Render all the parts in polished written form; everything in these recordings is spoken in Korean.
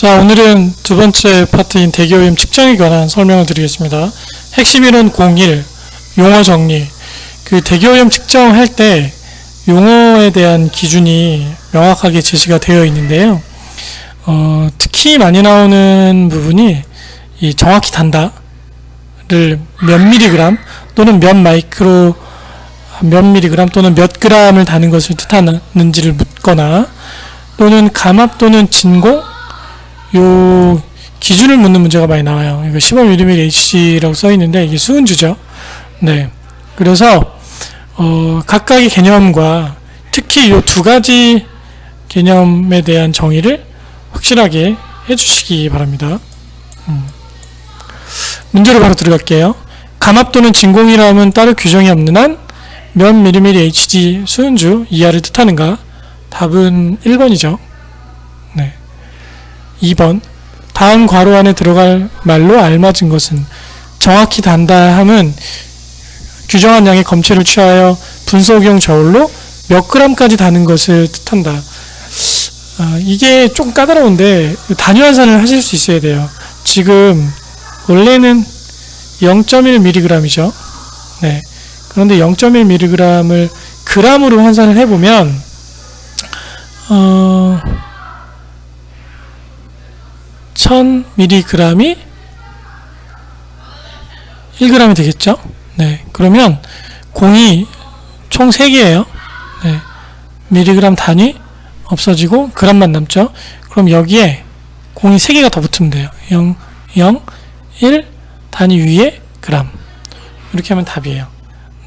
자, 오늘은 두 번째 파트인 대기오염 측정에 관한 설명을 드리겠습니다. 핵심 이론 01, 용어 정리. 그 대기오염 측정할 때 용어에 대한 기준이 명확하게 제시가 되어 있는데요. 특히 많이 나오는 부분이 이 정확히 단다를 몇 미리그램 또는 몇 마이크로, 몇 미리그램 또는 몇 그램을 다는 것을 뜻하는지를 묻거나 또는 감압 또는 진공 요 기준을 묻는 문제가 많이 나와요. 이거 15mmHg라고 써 있는데 이게 수은주죠. 네. 그래서 각각의 개념과 특히 요 두 가지 개념에 대한 정의를 확실하게 해주시기 바랍니다. 문제로 바로 들어갈게요. 감압 또는 진공이라면 따로 규정이 없는 한 몇 mmHg 수은주 이하를 뜻하는가? 답은 1번이죠. 네. 2번. 다음 괄호 안에 들어갈 말로 알맞은 것은 정확히 단다 함은 규정한 양의 검체를 취하여 분석용 저울로 몇 그램까지 다는 것을 뜻한다. 이게 좀 까다로운데 단위 환산을 하실 수 있어야 돼요. 지금 원래는 0.1mg이죠. 네. 그런데 0.1mg을 g으로 환산을 해보면 1000mg이 1g이 되겠죠? 네. 그러면 공이 총 3개예요. 네. 미리그램 단위 없어지고 g만 남죠? 그럼 여기에 공이 3개가 더 붙으면 돼요. 0, 0, 1 단위 위에 그램. 이렇게 하면 답이에요.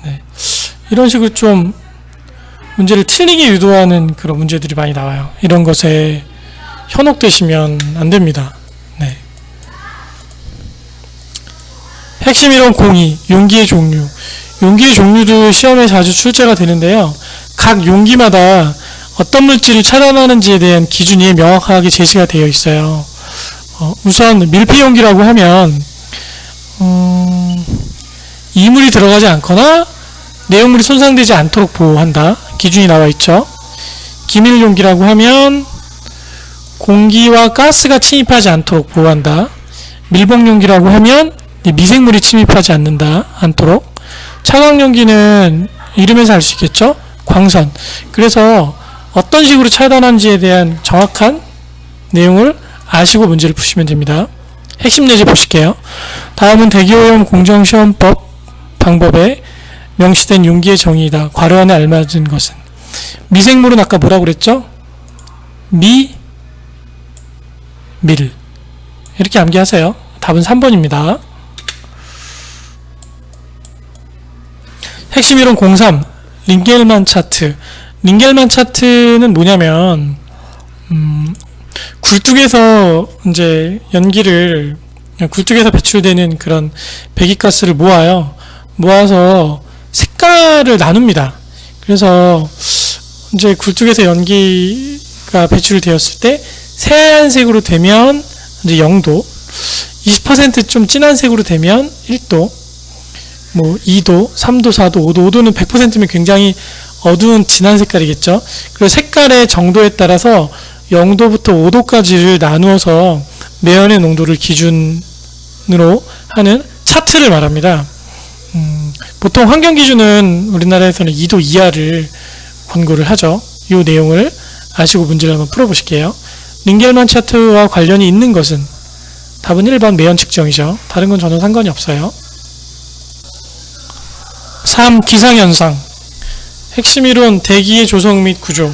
네. 이런 식으로 좀 문제를 틀리게 유도하는 그런 문제들이 많이 나와요. 이런 것에 현혹되시면 안 됩니다. 네. 핵심 이론 02, 용기의 종류. 용기의 종류도 시험에 자주 출제가 되는데요. 각 용기마다 어떤 물질을 차단하는지에 대한 기준이 명확하게 제시가 되어 있어요. 우선 밀폐용기라고 하면 이물이 들어가지 않거나 내용물이 손상되지 않도록 보호한다. 기준이 나와 있죠. 기밀용기라고 하면 공기와 가스가 침입하지 않도록 보호한다. 밀봉용기라고 하면 미생물이 침입하지 않도록. 차광용기는 이름에서 알 수 있겠죠? 광선. 그래서 어떤 식으로 차단하는지에 대한 정확한 내용을 아시고 문제를 푸시면 됩니다. 핵심 예제 보실게요. 다음은 대기오염 공정시험법 방법에 명시된 용기의 정의이다. 괄호 안에 알맞은 것은 미생물은 아까 뭐라고 그랬죠? 밀 이렇게 암기하세요. 답은 3번입니다. 핵심 이론 03 링겔만 차트. 링겔만 차트는 뭐냐면 굴뚝에서 이제 연기를 굴뚝에서 배출되는 그런 배기가스를 모아서 색깔을 나눕니다. 그래서 이제 굴뚝에서 연기가 배출되었을 때 새하얀색으로 되면 이제 0도, 20% 좀 진한 색으로 되면 1도, 뭐 2도, 3도, 4도, 5도, 5도는 100%면 굉장히 어두운 진한 색깔이겠죠. 그리고 색깔의 정도에 따라서 0도부터 5도까지를 나누어서 매연의 농도를 기준으로 하는 차트를 말합니다. 보통 환경 기준은 우리나라에서는 2도 이하를 권고를 하죠. 이 내용을 아시고 문제를 한번 풀어보실게요. 링겔만 차트와 관련이 있는 것은 답은 1번 매연 측정이죠. 다른 건 전혀 상관이 없어요. 3. 기상현상. 핵심 이론 대기의 조성 및 구조.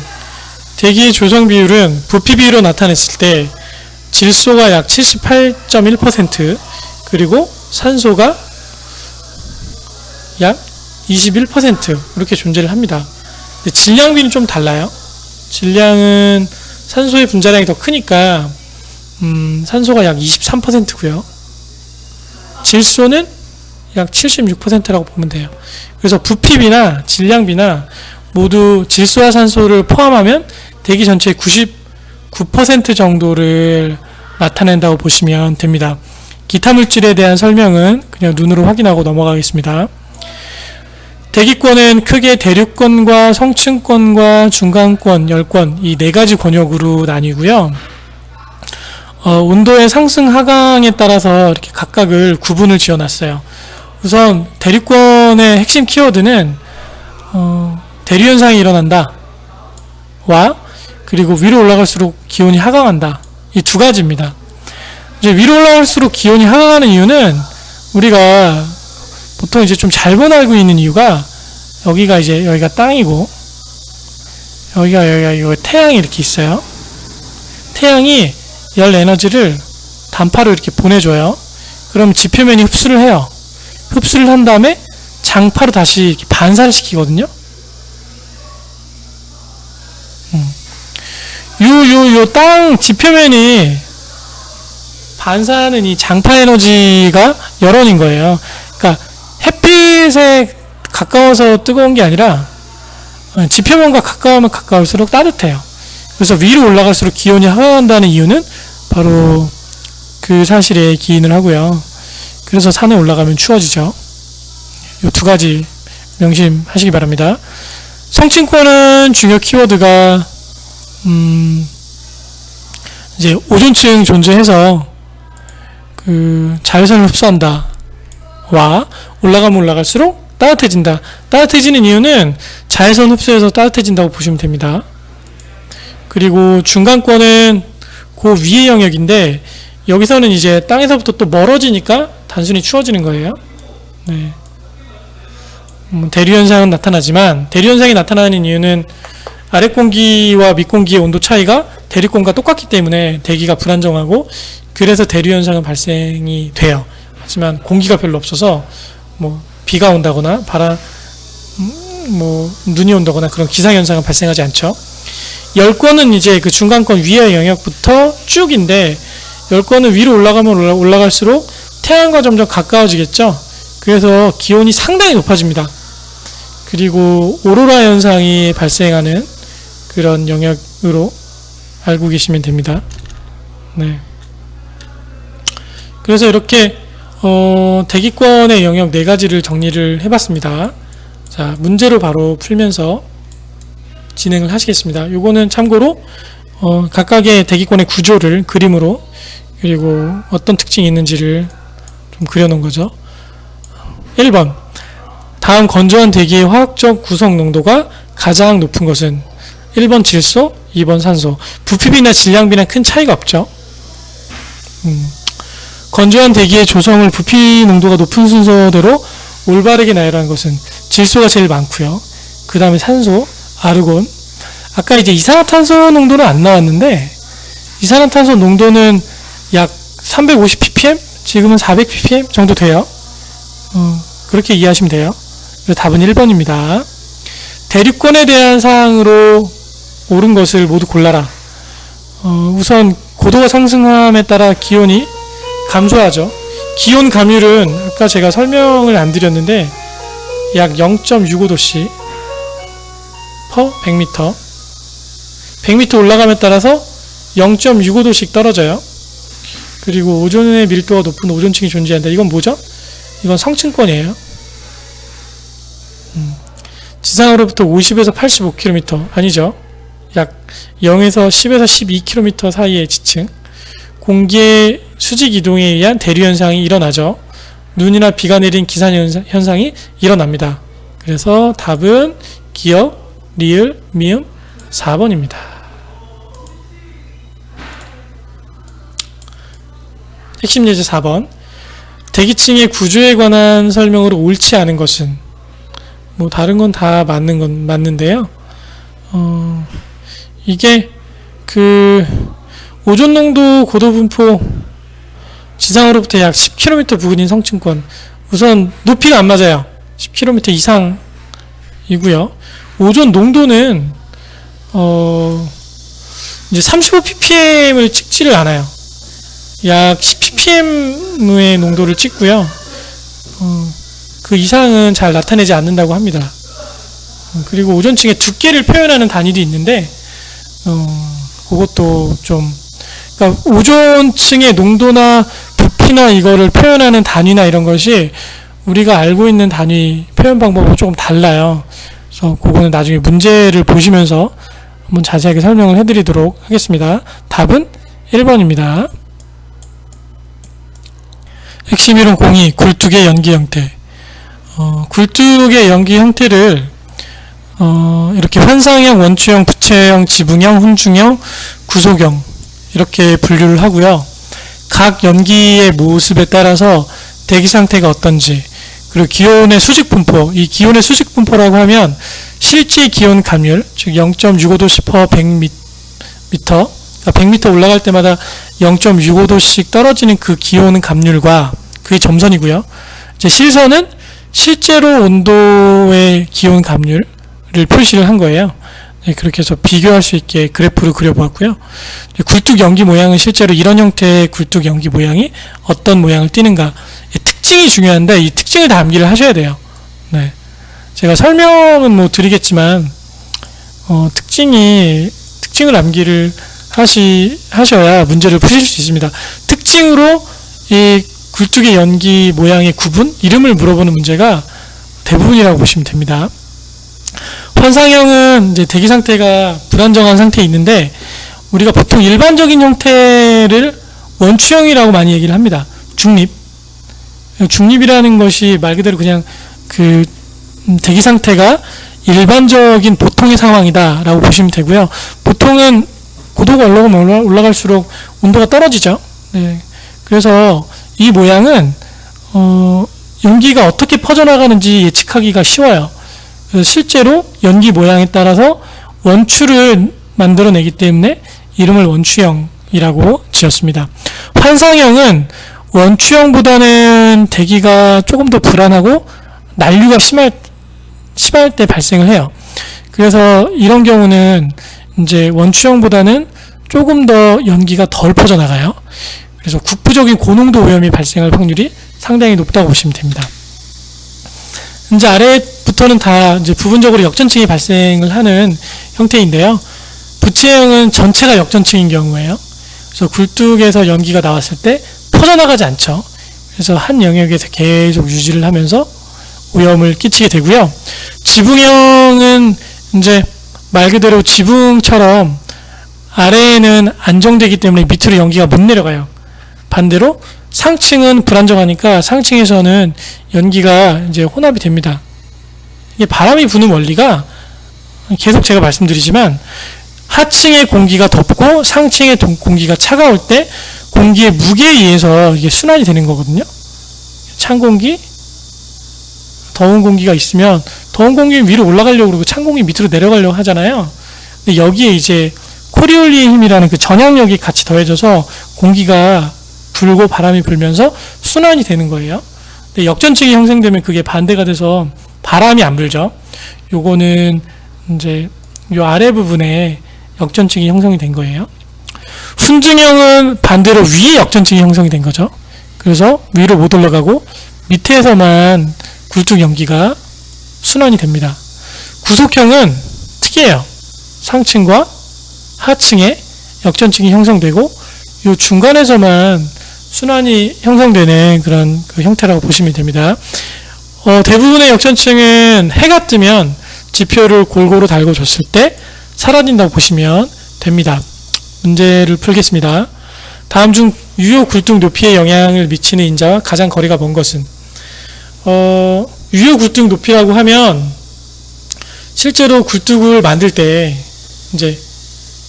대기의 조성 비율은 부피 비율로 나타냈을 때 질소가 약 78.1% 그리고 산소가 약 21% 이렇게 존재를 합니다. 근데 질량비는 좀 달라요. 질량은 산소의 분자량이 더 크니까 산소가 약 23%고요. 질소는 약 76%라고 보면 돼요. 그래서 부피비나 질량비나 모두 질소와 산소를 포함하면 대기 전체의 99% 정도를 나타낸다고 보시면 됩니다. 기타 물질에 대한 설명은 그냥 눈으로 확인하고 넘어가겠습니다. 대기권은 크게 대륙권과 성층권과 중간권, 열권 이 4가지 권역으로 나뉘고요. 온도의 상승 하강에 따라서 이렇게 각각을 구분을 지어 놨어요. 우선 대류권의 핵심 키워드는 대류현상이 일어난다 와 그리고 위로 올라갈수록 기온이 하강한다, 이 두 가지입니다. 이제 위로 올라갈수록 기온이 하강하는 이유는 우리가 보통 이제 좀 잘못 알고 있는 이유가 여기가 땅이고 여기가 태양이 이렇게 있어요. 태양이 열 에너지를 단파로 이렇게 보내줘요. 그럼 지표면이 흡수를 해요. 흡수를 한 다음에 장파로 다시 이렇게 반사를 시키거든요. 요 땅 지표면이 반사하는 이 장파 에너지가 열원인 거예요. 그러니까 햇빛에 가까워서 뜨거운 게 아니라 지표면과 가까우면 가까울수록 따뜻해요. 그래서 위로 올라갈수록 기온이 하강한다는 이유는 바로 그 사실에 기인을 하고요. 그래서 산에 올라가면 추워지죠. 이 두 가지 명심하시기 바랍니다. 성층권은 중요 키워드가 이제 오존층 존재해서 그 자외선을 흡수한다 와 올라가면 올라갈수록 따뜻해진다. 따뜻해지는 이유는 자외선 흡수해서 따뜻해진다고 보시면 됩니다. 그리고 중간권은 그 위의 영역인데 여기서는 이제 땅에서부터 또 멀어지니까 단순히 추워지는 거예요. 네. 대류현상은 나타나지만 대류현상이 나타나는 이유는 아랫공기와 밑공기의 온도 차이가 대류권과 똑같기 때문에 대기가 불안정하고 그래서 대류현상은 발생이 돼요. 하지만 공기가 별로 없어서 뭐 비가 온다거나 눈이 온다거나 그런 기상현상은 발생하지 않죠. 열권은 이제 그 중간권 위의 영역부터 쭉인데 열권은 위로 올라가면 올라갈수록 태양과 점점 가까워지겠죠. 그래서 기온이 상당히 높아집니다. 그리고 오로라 현상이 발생하는 그런 영역으로 알고 계시면 됩니다. 네. 그래서 이렇게 대기권의 영역 4가지를 정리를 해봤습니다. 자, 문제로 바로 풀면서 진행을 하시겠습니다. 요거는 참고로 각각의 대기권의 구조를 그림으로 그리고 어떤 특징이 있는지를 좀 그려놓은 거죠. 1번 다음 건조한 대기의 화학적 구성 농도가 가장 높은 것은 1번 질소, 2번 산소. 부피비나 질량비나 큰 차이가 없죠. 건조한 대기의 조성을 부피 농도가 높은 순서대로 올바르게 나열한 것은 질소가 제일 많고요. 그 다음에 산소, 아르곤. 아까 이제 이산화탄소 농도는 안 나왔는데 이산화탄소 농도는 약 350 ppm? 지금은 400 ppm 정도 돼요. 그렇게 이해하시면 돼요. 그래서 답은 1번입니다. 대류권에 대한 사항으로 옳은 것을 모두 골라라. 우선 고도가 상승함에 따라 기온이 감소하죠. 기온 감율은 아까 제가 설명을 안 드렸는데 약 0.65도씨 per 100m 100m 올라감에 따라서 0.65도씩 떨어져요. 그리고 오존의 밀도가 높은 오존층이 존재한다. 이건 뭐죠? 이건 성층권이에요. 지상으로부터 50에서 85km 아니죠. 약 0에서 10에서 12km 사이의 지층. 공기의 수직 이동에 의한 대류현상이 일어나죠. 눈이나 비가 내린 기상현상이 일어납니다. 그래서 답은 기역, 리을, 미음 4번입니다. 핵심 예제 4번 대기층의 구조에 관한 설명으로 옳지 않은 것은 뭐 다른 건 다 맞는 건 맞는데요. 이게 그 오존 농도 고도 분포 지상으로부터 약 10km 부근인 성층권 우선 높이가 안 맞아요. 10km 이상이고요. 오존 농도는 이제 35ppm을 찍지를 않아요. 약 10ppm의 농도를 찍고요. 그 이상은 잘 나타내지 않는다고 합니다. 그리고 오존층의 두께를 표현하는 단위도 있는데 그것도 좀 그러니까 오존층의 농도나 부피나 이거를 표현하는 단위나 이런 것이 우리가 알고 있는 단위 표현 방법은 조금 달라요. 그래서 그거는 나중에 문제를 보시면서 한번 자세하게 설명을 해드리도록 하겠습니다. 답은 1번입니다. 핵심이론 02 굴뚝의 연기 형태. 굴뚝의 연기 형태를 이렇게 환상형, 원추형, 부채형, 지붕형, 훈중형, 구속형 이렇게 분류를 하고요. 각 연기의 모습에 따라서 대기 상태가 어떤지, 그리고 기온의 수직 분포, 이 기온의 수직 분포라고 하면 실제 기온 감률, 즉 0.65도씨 per 100m, 그러니까 100m 올라갈 때마다 0.65도씩 떨어지는 그 기온 감률과 그게 점선이고요. 이제 실선은 실제로 온도의 기온 감률을 표시를 한 거예요. 네, 그렇게 해서 비교할 수 있게 그래프를 그려보았고요. 굴뚝 연기 모양은 실제로 이런 형태의 굴뚝 연기 모양이 어떤 모양을 띠는가, 특징이 중요한데 이 특징을 다 암기를 하셔야 돼요. 네, 제가 설명은 뭐 드리겠지만 특징을 암기를 하셔야 문제를 푸실 수 있습니다. 특징으로 이 굴뚝의 연기 모양의 구분, 이름을 물어보는 문제가 대부분이라고 보시면 됩니다. 환상형은 이제 대기 상태가 불안정한 상태에 있는데 우리가 보통 일반적인 형태를 원추형이라고 많이 얘기를 합니다. 중립이라는 것이 말 그대로 그냥 그 대기 상태가 일반적인 보통의 상황이다 라고 보시면 되고요. 보통은 고도가 올라갈수록 온도가 떨어지죠. 네. 그래서 이 모양은 연기가 어떻게 퍼져나가는지 예측하기가 쉬워요. 그래서 실제로 연기 모양에 따라서 원추를 만들어내기 때문에 이름을 원추형이라고 지었습니다. 환상형은 원추형보다는 대기가 조금 더 불안하고 난류가 심할 때 발생을 해요. 그래서 이런 경우는 이제 원추형보다는 조금 더 연기가 덜 퍼져나가요. 그래서 국부적인 고농도 오염이 발생할 확률이 상당히 높다고 보시면 됩니다. 이제 아래부터는 다 이제 부분적으로 역전층이 발생을 하는 형태인데요. 부채형은 전체가 역전층인 경우에요. 그래서 굴뚝에서 연기가 나왔을 때 퍼져나가지 않죠. 그래서 한 영역에서 계속 유지를 하면서 오염을 끼치게 되고요. 지붕형은 이제 말 그대로 지붕처럼 아래에는 안정되기 때문에 밑으로 연기가 못 내려가요. 반대로 상층은 불안정하니까 상층에서는 연기가 이제 혼합이 됩니다. 이게 바람이 부는 원리가 계속 제가 말씀드리지만 하층의 공기가 덥고 상층의 공기가 차가울 때 공기의 무게에 의해서 이게 순환이 되는 거거든요. 찬 공기, 더운 공기가 있으면 더운 공기 위로 올라가려고 그러고 찬 공기 밑으로 내려가려고 하잖아요. 근데 여기에 이제 코리올리의 힘이라는 그 전향력이 같이 더해져서 공기가 불고 바람이 불면서 순환이 되는 거예요. 근데 역전층이 형성되면 그게 반대가 돼서 바람이 안 불죠. 요거는 이제 요 아래 부분에 역전층이 형성이 된 거예요. 훈증형은 반대로 위에 역전층이 형성이 된 거죠. 그래서 위로 못 올라가고 밑에서만 굴뚝 연기가 순환이 됩니다. 구속형은 특이해요. 상층과 하층에 역전층이 형성되고 요 중간에서만 순환이 형성되는 그런 그 형태라고 보시면 됩니다. 대부분의 역전층은 해가 뜨면 지표를 골고루 달고 줬을 때 사라진다고 보시면 됩니다. 문제를 풀겠습니다. 다음 중 유효 굴뚝 높이에 영향을 미치는 인자와 가장 거리가 먼 것은? 유효 굴뚝 높이라고 하면 실제로 굴뚝을 만들 때 이제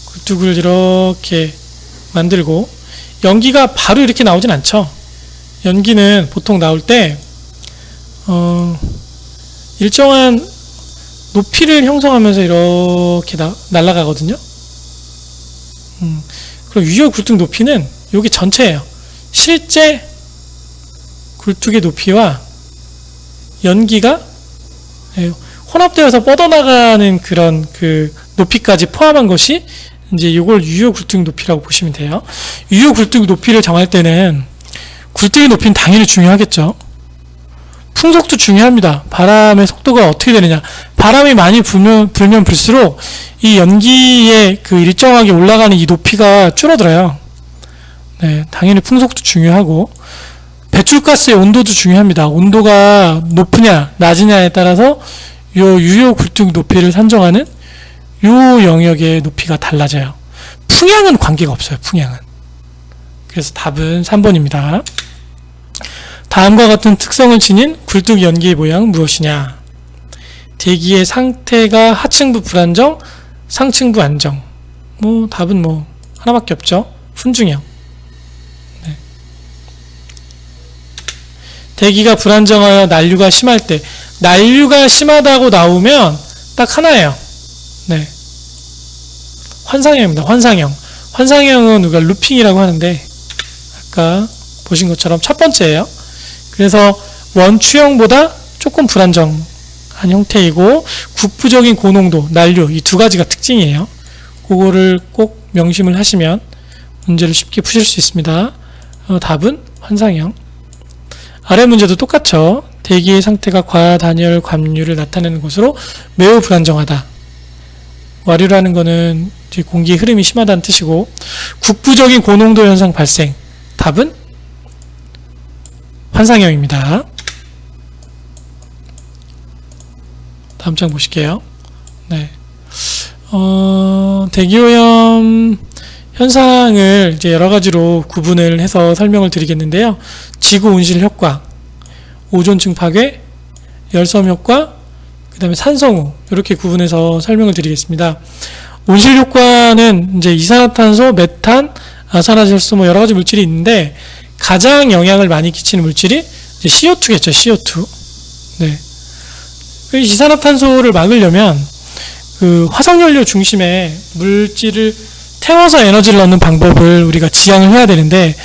굴뚝을 이렇게 만들고 연기가 바로 이렇게 나오진 않죠. 연기는 보통 나올 때 일정한 높이를 형성하면서 이렇게 날아가거든요. 그럼 유효 굴뚝 높이는 여기 전체예요. 실제 굴뚝의 높이와 연기가 혼합되어서 뻗어나가는 그런 그 높이까지 포함한 것이 이제 이걸 유효 굴뚝 높이라고 보시면 돼요. 유효 굴뚝 높이를 정할 때는 굴뚝의 높이는 당연히 중요하겠죠. 풍속도 중요합니다. 바람의 속도가 어떻게 되느냐. 바람이 많이 불면 불수록 이 연기의 그 일정하게 올라가는 이 높이가 줄어들어요. 네, 당연히 풍속도 중요하고 배출가스의 온도도 중요합니다. 온도가 높으냐 낮으냐에 따라서 요 유효 굴뚝 높이를 산정하는 요 영역의 높이가 달라져요. 풍향은 관계가 없어요. 풍향은. 그래서 답은 3번입니다. 다음과 같은 특성을 지닌 굴뚝 연기의 모양은 무엇이냐? 대기의 상태가 하층부 불안정, 상층부 안정. 답은 하나밖에 없죠. 훈중형. 네. 대기가 불안정하여 난류가 심할 때, 난류가 심하다고 나오면 딱 하나예요. 네. 환상형입니다. 환상형. 환상형은 우리가 루핑이라고 하는데, 아까 보신 것처럼 첫 번째예요. 그래서 원추형보다 조금 불안정한 형태이고, 국부적인 고농도, 난류, 이 두 가지가 특징이에요. 그거를 꼭 명심을 하시면 문제를 쉽게 푸실 수 있습니다. 답은 환상형. 아래 문제도 똑같죠. 대기의 상태가 과단열 관류를 나타내는 것으로 매우 불안정하다. 와류라는 거는 공기의 흐름이 심하다는 뜻이고, 국부적인 고농도 현상 발생. 답은 환상형입니다. 다음 장 보실게요. 네. 대기오염 현상을 이제 여러 가지로 구분을 해서 설명을 드리겠는데요. 지구 온실 효과, 오존층 파괴, 열섬 효과, 그 다음에 산성우, 이렇게 구분해서 설명을 드리겠습니다. 온실 효과는 이제 이산화탄소, 메탄, 아산화질소 여러 가지 물질이 있는데, 가장 영향을 많이 끼치는 물질이 이제 CO2겠죠. CO2. 네. 이산화탄소를 막으려면 그 화석연료 중심의 물질을 태워서 에너지를 얻는 방법을 우리가 지향을 해야 되는데,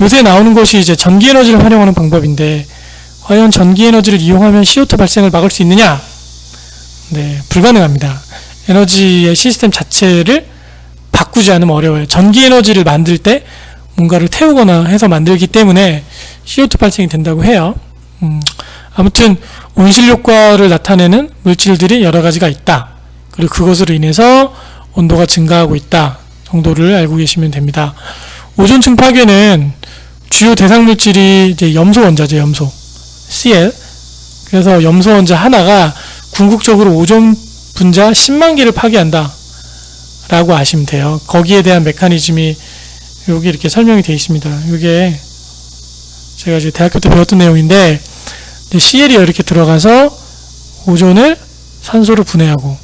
요새 나오는 것이 이제 전기에너지를 활용하는 방법인데, 과연 전기에너지를 이용하면 CO2 발생을 막을 수 있느냐? 네, 불가능합니다. 에너지의 시스템 자체를 바꾸지 않으면 어려워요. 전기에너지를 만들 때 뭔가를 태우거나 해서 만들기 때문에 CO2 발생이 된다고 해요. 아무튼 온실효과를 나타내는 물질들이 여러 가지가 있다. 그리고 그것으로 인해서 온도가 증가하고 있다 정도를 알고 계시면 됩니다. 오존층 파괴는 주요 대상 물질이 이제 염소 원자죠. 염소 Cl. 그래서 염소 원자 하나가 궁극적으로 오존 분자 10만 개를 파괴한다 라고 아시면 돼요. 거기에 대한 메커니즘이 여기 이렇게 설명이 되어 있습니다. 이게 제가 이제 대학교 때 배웠던 내용인데, CL이 이렇게 들어가서 오존을 산소로 분해하고,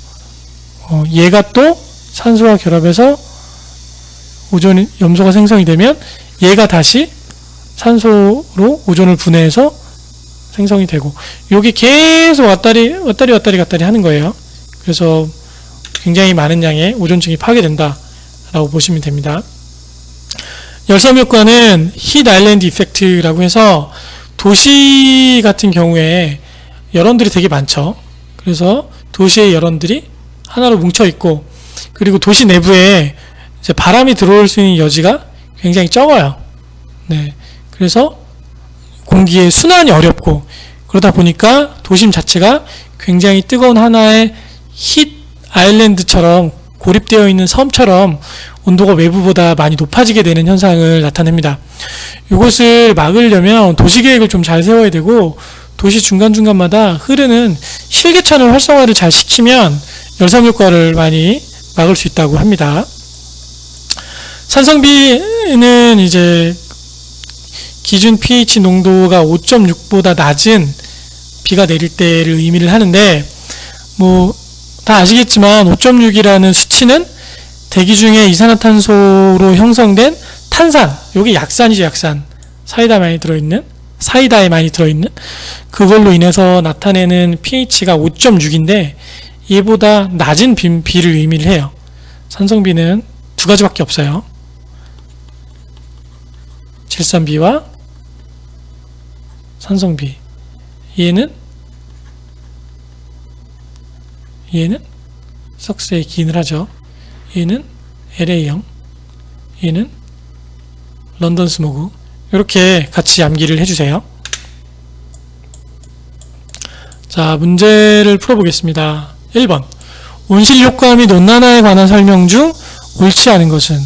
얘가 또 산소와 결합해서 염소가 생성이 되면 얘가 다시 산소로 오존을 분해해서 생성이 되고, 요게 계속 왔다리 하는 거예요. 그래서 굉장히 많은 양의 오존층이 파괴된다 라고 보시면 됩니다. 열섬 효과는 히트 아일랜드 이펙트라고 해서 도시 같은 경우에 열원들이 되게 많죠. 그래서 도시의 열원들이 하나로 뭉쳐 있고, 그리고 도시 내부에 이제 바람이 들어올 수 있는 여지가 굉장히 적어요. 네. 그래서 공기의 순환이 어렵고, 그러다 보니까 도심 자체가 굉장히 뜨거운 하나의 히트 아일랜드처럼 고립되어 있는 섬처럼 온도가 외부보다 많이 높아지게 되는 현상을 나타냅니다. 이것을 막으려면 도시계획을 좀 잘 세워야 되고, 도시 중간중간마다 흐르는 실개천을 활성화를 잘 시키면 열섬 효과를 많이 막을 수 있다고 합니다. 산성비는 이제 기준 pH 농도가 5.6보다 낮은 비가 내릴 때를 의미를 하는데, 다 아시겠지만 5.6이라는 수치는 대기 중에 이산화탄소로 형성된 탄산, 요게 약산이죠. 약산. 사이다에 많이 들어있는 그걸로 인해서 나타내는 pH가 5.6인데 얘보다 낮은 비를 의미를 해요. 산성비는 두 가지밖에 없어요. 질산비와 산성비. 얘는 석쇠에 기인을 하죠. 얘는 LA형, 얘는 런던 스모그. 이렇게 같이 암기를 해주세요. 자, 문제를 풀어보겠습니다. 1번. 온실 효과 및 온난화에 관한 설명 중 옳지 않은 것은?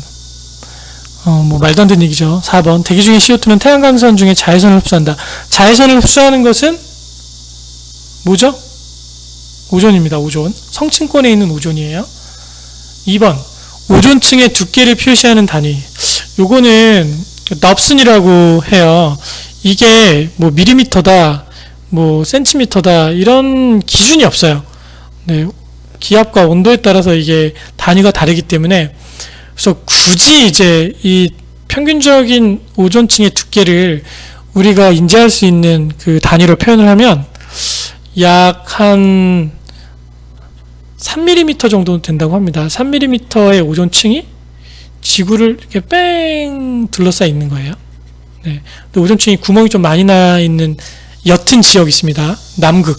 말도 안 되는 얘기죠. 4번. 대기 중의 CO2는 태양광선 중에 자외선을 흡수한다. 자외선을 흡수하는 것은 뭐죠? 오존입니다. 오존. 성층권에 있는 오존이에요. 2번. 오존층의 두께를 표시하는 단위. 요거는 넙슨이라고 해요. 이게 뭐 밀리미터다, 뭐 센티미터다 이런 기준이 없어요. 네, 기압과 온도에 따라서 이게 단위가 다르기 때문에 그래서 굳이 이제 이 평균적인 오존층의 두께를 우리가 인지할 수 있는 그 단위로 표현을 하면 약 한 3mm 정도 된다고 합니다. 3mm의 오존층이 지구를 이렇게 뺑 둘러싸여 있는 거예요. 네. 오존층이 구멍이 좀 많이 나 있는 옅은 지역이 있습니다. 남극.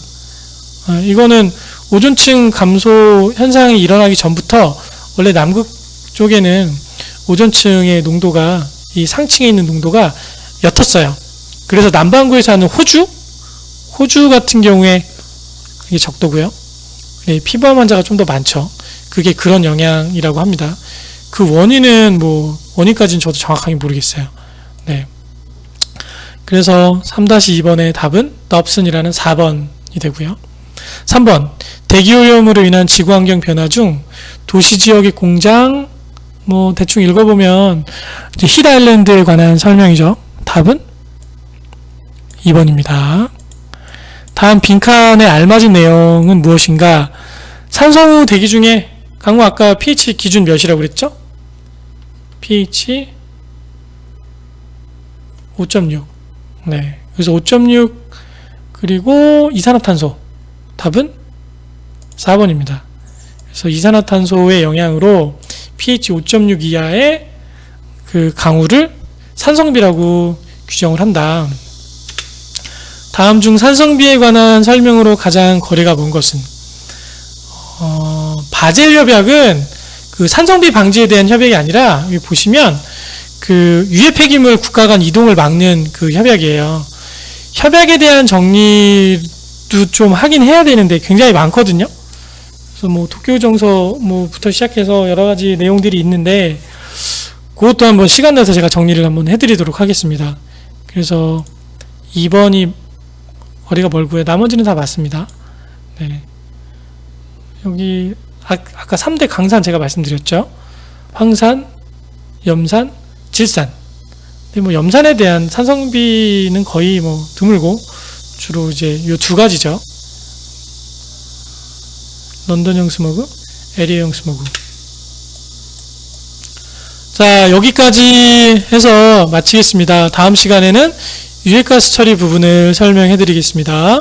이거는 오존층 감소 현상이 일어나기 전부터 원래 남극 쪽에는 오존층의 농도가 이 상층에 있는 농도가 옅었어요. 그래서 남반구에 사는 호주 같은 경우에 이게 적도고요. 네, 피부암 환자가 좀 더 많죠. 그게 그런 영향이라고 합니다. 그 원인은 뭐 원인까지는 저도 정확하게 모르겠어요. 네. 그래서 3-2번의 답은 dobson이라는 4번이 되고요. 3번 대기오염으로 인한 지구환경 변화 중 도시지역의 공장 뭐 대충 읽어보면 이제 힛 아일랜드에 관한 설명이죠. 답은 2번입니다. 다음 빈칸에 알맞은 내용은 무엇인가? 산성우 대기 중에 강우 아까 pH 기준 몇이라고 그랬죠? pH 5.6. 네. 그래서 5.6 그리고 이산화탄소. 답은 4번입니다. 그래서 이산화탄소의 영향으로 pH 5.6 이하의 그 강우를 산성비라고 규정을 한다. 다음 중 산성비에 관한 설명으로 가장 거리가 먼 것은 바젤 협약은 그 산성비 방지에 대한 협약이 아니라 여기 보시면 그 유해 폐기물 국가 간 이동을 막는 그 협약이에요. 협약에 대한 정리도 좀 하긴 해야 되는데 굉장히 많거든요. 그래서 뭐 도쿄 정서 뭐부터 시작해서 여러 가지 내용들이 있는데 그것도 한번 시간 내서 제가 정리를 한번 해드리도록 하겠습니다. 그래서 2번이 거리가 멀고요. 나머지는 다 맞습니다. 네. 여기 아까 3대 강산 제가 말씀드렸죠. 황산, 염산, 질산. 근데 뭐 염산에 대한 산성비는 거의 뭐 드물고 주로 이제 이 두 가지죠. 런던형 스모그, LA형 스모그. 자, 여기까지 해서 마치겠습니다. 다음 시간에는 유해가스 처리 부분을 설명해 드리겠습니다.